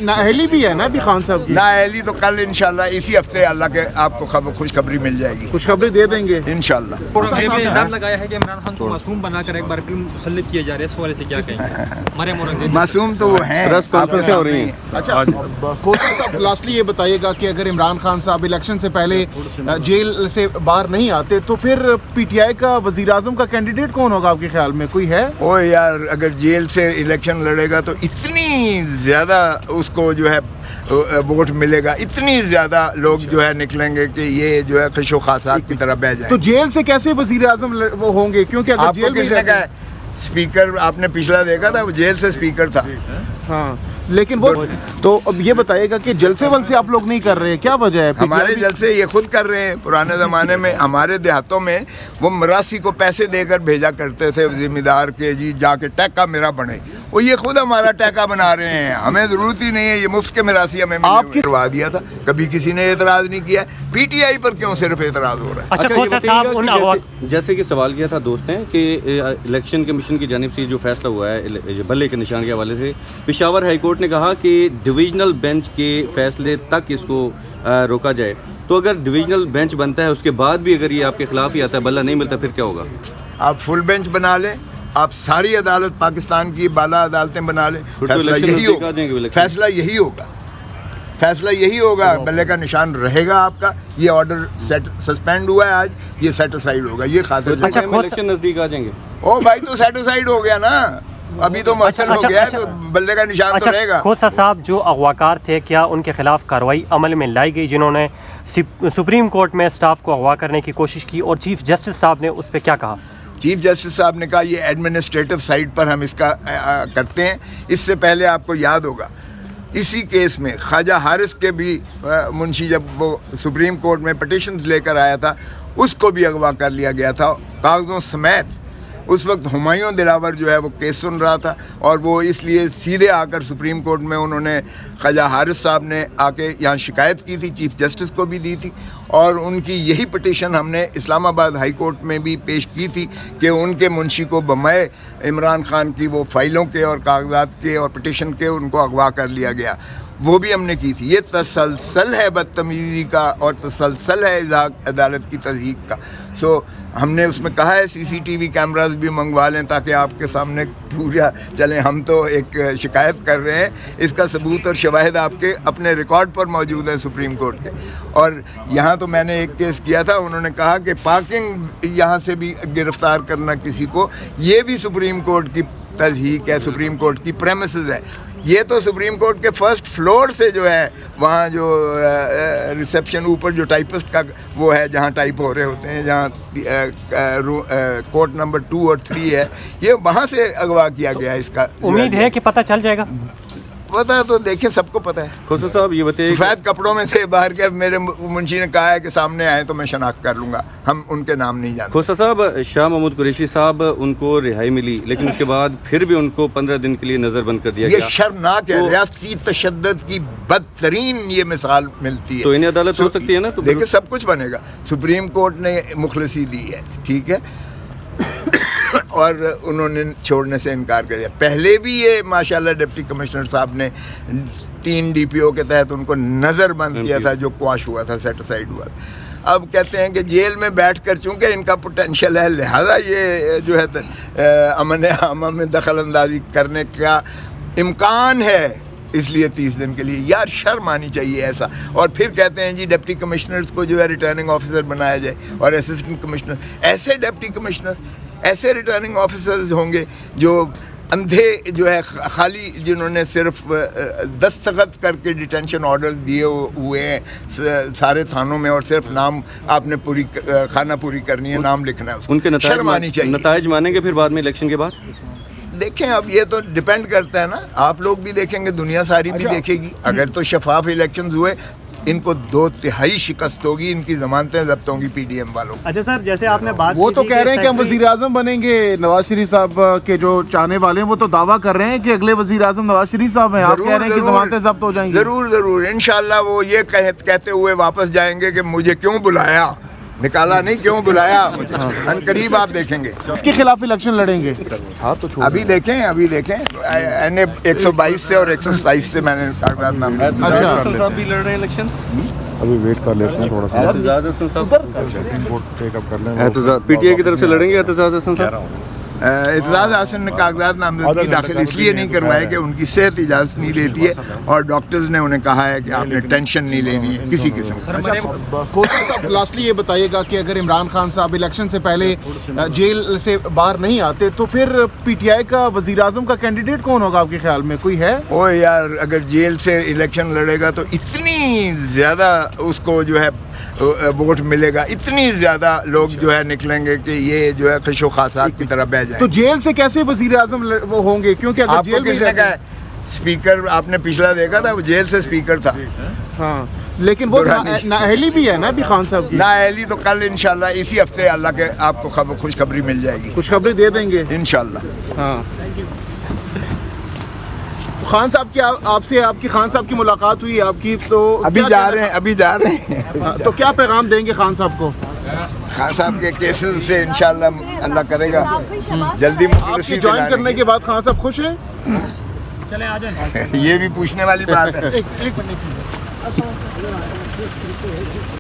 नाअहली भी है ना अभी खान साहब की? नाअहली तो कल इंशाल्लाह इसी हफ्ते अल्लाह के आपको खुशखबरी मिल जाएगी, खुशखबरी दे देंगे इंशाल्लाह। इल्जाम लगाया है कि इमरान खान को मासूम बनाकर एक बार फिर मुसल्लत किया जा रहा है, इस हवाले से क्या कहेंगे? मासूम तो वो हैं, प्रेस कॉन्फ्रेंस हो रही है। अच्छा खोसा साहब, लास्टली ये बताइएगा कि अगर इमरान खान साहब इलेक्शन से पहले जेल से बाहर नहीं आते तो फिर पीटीआई का वजीर आजम का कैंडिडेट कौन होगा आपके ख्याल में, कोई है? ओ यार, अगर जेल से इलेक्शन लड़ेगा तो इतनी ज़्यादा उसको जो है वोट मिलेगा, इतनी ज़्यादा लोग जो है निकलेंगे कि ये जो है खिशो खासात की तरह बह जाए। तो जेल से कैसे वजीर आजम वो होंगे, क्योंकि अगर आपको जेल किसने कहा है? स्पीकर आपने पिछला देखा था, वो जेल से स्पीकर था। हाँ, लेकिन वो तो अब ये बताइएगा कि जलसे वलसे आप लोग नहीं कर रहे, क्या वजह है? हमारे जलसे ये खुद कर रहे हैं। पुराने ज़माने में हमारे देहातों में वो मरासी को पैसे देकर भेजा करते थे जिम्मेदार के, जी जाके टैका मेरा बने, वो ये खुद हमारा टैका बना रहे हैं। हमें ज़रूरत ही नहीं है, ये मुफ्त के मरासी हमें करवा दिया था, कभी किसी ने एतराज़ नहीं किया। पीटीआई पर क्यों सिर्फ एतराज़ हो रहा है? अच्छा, जैसे कि सवाल किया था दोस्त ने कि इलेक्शन कमीशन की जानिब से जो फैसला हुआ है बल्ले के निशान के हवाले से, पेशावर हाई कोर्ट ने कहा कि डिवीजनल बेंच के फैसले तक इसको रोका जाए। तो अगर डिवीजनल बेंच बनता है उसके बाद भी अगर ये आपके खिलाफ ही आता है, बल्ला नहीं मिलता, फिर क्या होगा? आप फुल बेंच बना लें, आप सारी अदालत पाकिस्तान की बाला अदालतें बना लें, फैसला यही होगा, फैसला यही होगा, फैसला यही होगा। बल्ले का निशान रहेगा आपका। ये ऑर्डर सस्पेंड हुआ है आज, ये सेटिसाइड होगा, ये खातिर। अच्छा, इलेक्शन नजदीक आ जाएंगे। ओ भाई, तो सेटिसाइड हो गया ना, अभी तो मौसम हो गया है, तो बल्ले का निशान तो रहेगा। खोसा साहब, जो अगवाकार थे, क्या उनके खिलाफ कार्रवाई अमल में लाई गई, जिन्होंने सुप्रीम कोर्ट में स्टाफ को अगवा करने की कोशिश की, और चीफ जस्टिस साहब ने उस पर क्या कहा? चीफ जस्टिस साहब ने कहा ये एडमिनिस्ट्रेटिव साइड पर हम इसका करते हैं। इससे पहले आपको याद होगा इसी केस में ख्वाजा हारिस के भी मुंशी जब वो सुप्रीम कोर्ट में पिटिशंस लेकर आया था, उसको भी अगवा कर लिया गया था कागज़ों समेत। उस वक्त हुमायूं दिलावर जो है वो केस सुन रहा था, और वो इसलिए सीधे आकर सुप्रीम कोर्ट में उन्होंने ख्वाजा हारिस साहब ने आके यहाँ शिकायत की थी, चीफ जस्टिस को भी दी थी, और उनकी यही पिटीशन हमने इस्लामाबाद हाई कोर्ट में भी पेश की थी कि उनके मुंशी को बमए इमरान खान की वो फाइलों के और कागजात के और पिटीशन के उनको अगवा कर लिया गया। वो भी हमने की थी। ये तसलसल है बदतमीज़ी का और तसलसल है अदालत की तज़हीक का। सो हमने उसमें कहा है सीसीटीवी कैमरास भी मंगवा लें ताकि आपके सामने पूरा चलें। हम तो एक शिकायत कर रहे हैं, इसका सबूत और शवाहिद आपके अपने रिकॉर्ड पर मौजूद है सुप्रीम कोर्ट के। और यहाँ तो मैंने एक केस किया था, उन्होंने कहा कि पार्किंग यहाँ से भी गिरफ्तार करना किसी को, ये भी सुप्रीम कोर्ट की तज़हीक है, सुप्रीम कोर्ट की प्रेमिसेस है। ये तो सुप्रीम कोर्ट के फर्स्ट फ्लोर से जो है वहाँ जो रिसेप्शन ऊपर जो टाइपिस्ट का वो है जहाँ टाइप हो रहे होते हैं, जहाँ कोर्ट नंबर 2 और 3 है, ये वहाँ से अगवा किया गया है। इसका उम्मीद है कि पता चल जाएगा। पता तो देखिए, सबको पता है। खोसा साहब ये बताइए, सफ़ेद कपड़ों में से बाहर के मेरे मुंशी ने कहा है कि सामने आए तो मैं शनाख्त कर लूँगा, हम उनके नाम नहीं जानते। खोसा साहब, शाह महमूद कुरैशी साहब उनको रिहाई मिली, लेकिन उसके बाद फिर भी उनको 15 दिन के लिए नज़रबंद कर दिया गया। ये शर्मनाक है, रियासती तशद्दुद की बदतरीन ये मिसाल मिलती है। तो इन्हें अदालत हो सकती है ना? तो देखिए सब कुछ बनेगा। सुप्रीम कोर्ट ने मुखलसी दी है, ठीक है, और उन्होंने छोड़ने से इनकार कर दिया। पहले भी ये माशाल्लाह डिप्टी कमिश्नर साहब ने 3 DPO के तहत उनको नज़रबंद किया था, जो क्वाश हुआ था, सेटिसाइड हुआ था। अब कहते हैं कि जेल में बैठकर चूँकि इनका पोटेंशियल है, लिहाजा ये जो है अमन आमा में दखल अंदाजी करने का इम्कान है, इसलिए 30 दिन के लिए। यार शर्म आनी चाहिए ऐसा। और फिर कहते हैं जी डिप्टी कमिश्नर्स को जो है रिटर्निंग ऑफिसर बनाया जाए और असिस्टेंट कमिश्नर। ऐसे डिप्टी कमिश्नर, ऐसे रिटर्निंग ऑफिसर्स होंगे जो अंधे जो है खाली, जिन्होंने सिर्फ दस्तखत करके डिटेंशन ऑर्डर दिए हुए हैं सारे थानों में, और सिर्फ नाम आपने पूरी खाना पूरी करनी है, नाम लिखना है, उनके शर्म आनी चाहिए। नताइज मानेंगे फिर बाद में इलेक्शन के बाद? देखें, अब ये तो डिपेंड करता है ना, आप लोग भी देखेंगे, दुनिया सारी भी देखेगी। अगर तो शफाफ इलेक्शंस हुए, इनको 2/3 शिकस्त होगी, इनकी जमानतें जब्त होंगी PDM वालों। अच्छा सर, जैसे आपने बात वो तो कह रहे हैं कि हम वजीर आजम बनेंगे। नवाज शरीफ साहब के जो चाहने वाले हैं वो तो दावा कर रहे हैं कि अगले वजीर आजम नवाज शरीफ साहब हैं। आप कह रहे हैं कि जमानतें जब्त हो जाएंगी। जरूर जरूर इंशाल्लाह वो ये कहते हुए वापस जाएंगे कि मुझे क्यों बुलाया, निकाला नहीं, क्यों बुलाया मुझे, अनकरीब आप देखेंगे। इसके खिलाफ इलेक्शन लड़ेंगे? अभी देखें एनए 122 से और 127 से मैंने कागजात नाम अच्छा। हसन साहब भी लड़ रहे हैं इलेक्शन। अभी वेट कर लेते हैं थोड़ा सा, एतजाज हसन साहब रिपोर्ट टेकअप कर लें। पीटीआई की तरफ से लड़ेंगे एतजाज हसन साहब। एतजाज हसन ने कागजात नामजदगी दाखिल इसलिए नहीं करवाए कि उनकी सेहत इजाज़त नहीं देती है और डॉक्टर्स ने उन्हें कहा है कि आपने टेंशन नहीं लेनी है किसी किस्म की। खोसर साहब लास्टली ये बताइएगा कि अगर इमरान खान साहब इलेक्शन से पहले जेल से बाहर नहीं आते तो फिर पीटीआई का वजीर आजम का कैंडिडेट कौन होगा आपके ख्याल में, कोई है? ओ यार, अगर जेल से इलेक्शन लड़ेगा तो इतनी ज़्यादा उसको जो है वोट मिलेगा, इतनी ज़्यादा लोग जो है निकलेंगे कि ये जो है खिशो खासात की तरह बह जाए। तो जेल से कैसे वजीर आजम वो होंगे, क्योंकि अगर आपको जेल में किसने कहा है? स्पीकर आपने पिछला देखा था, वो जेल से स्पीकर था। हाँ, लेकिन वो नाअहली भी है ना अभी खान साहब की। नाअहली तो कल इंशाल्लाह इसी हफ्ते अल्लाह के आपको खुशखबरी मिल जाएगी, खुशखबरी दे देंगे इंशाल्लाह। हाँ। तो खान साहब की आपसे आपकी खान साहब की मुलाकात हुई आपकी, तो अभी क्या जा रहे हैं हाँ, तो क्या पैगाम देंगे खान साहब को? खान साहब के केसेस से इंशाल्लाह अल्लाह करेगा जल्दी आपसे मुफलिसी ज्वाइन करने के बाद खान साहब खुश हैं? ये भी पूछने वाली बात है। एक मिनट